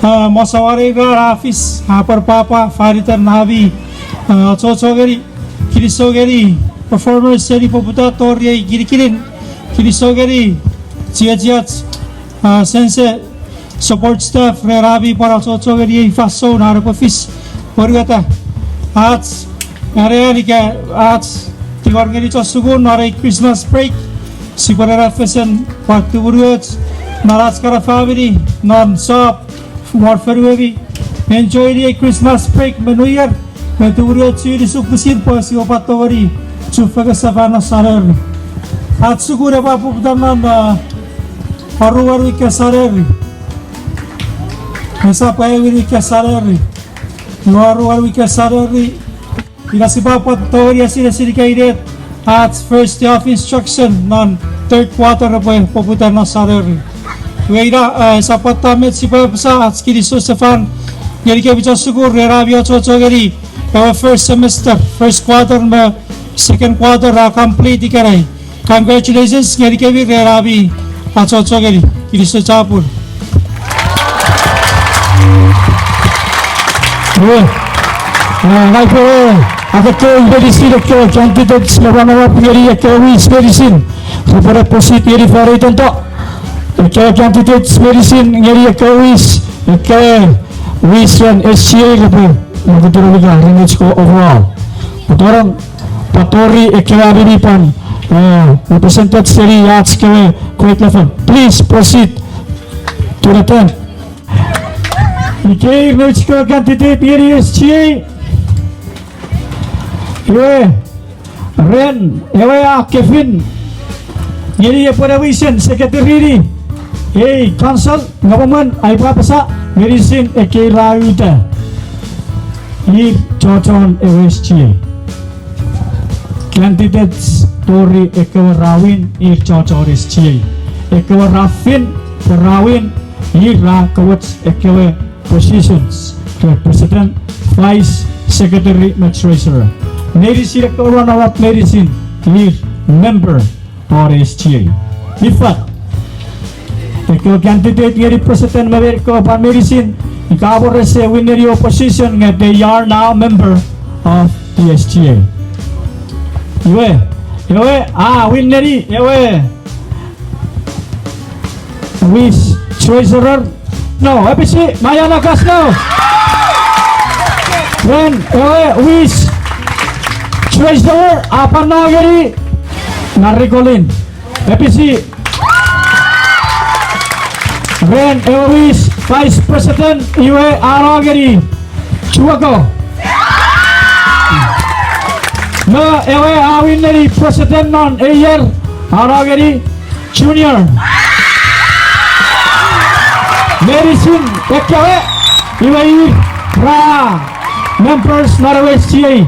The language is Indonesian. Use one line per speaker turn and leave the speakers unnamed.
Mosawari Hafiz, Hapar Papa, Faritan Navi, Chochogeri, Kirisogeri, performers Seri Poputa, Tori, Girikirin, Kirisogeri, Chiachiat, Sense, support staff, Rabi para Chochogeri, Faso, Narapofis, Orgata, Arts, Areanica, Arts, Tigorgeri Chosugun, Nare Christmas break, Siparara Fashion, Partu Words, Naraskara family, non-stop. More February, enjoy the Christmas break, New Year, when the world series of Pusin Posi of Patori, Chufaga Savannah Sarer, Hatsugura Papudaman, Haruari Casareri, Mesapavi Casareri, Noruari Casareri, Ilasipa Patori, Siricated, at first day of instruction, non third quarter of Poputana Sareri. Weira sapata si pasa atskiri Stefan yeri ke bicha sugur Rabia Chochogeri our first semester first quarter में second quarter complete करें. Congratulations yeri ke भी Rabi Chochogeri Kiriso Chapur. Like aku dari sini ke cantik selama yeri ke wis dari sini supaya positif yeri fare tentu. Kaya candidates medicine ngeri kawis kaya wisran SCA lepo magduro liga rinich ko overall patorang patori ekya binipan represented seri yachts kaya quite level please proceed to the tent kaya rinich ko candidate ngeri SCA Ren Ewa Kevin ngeri Puravision Secretary Hey, council, government, I papasa, medicine, eke rauta. Here, Chochon, OSG. Candidates, Tori, Ekewa Rawin, here, Chochon, OSG. Ekewa Rafin, Rawin, here, Rakawats, Ekewa positions. President, Vice Secretary, Treasurer. Medicine, Ekewa Rawat, medicine, here, member, OSG. Ifat. Ikaw candidate ngeri president America of medicine ikaw rese winner your position nga they are now member of the SGA. Iwe winneri wish treasurer no ABC Maya Nakas no then wish treasurer apa na ngeri narikolin ABC Ren Ewis Vice President Iwe Arogeri Chuako No Ewe Awineri President Non Ayer Arogeri Junior Medicine Ekewe Iwe Ra Members Norway CA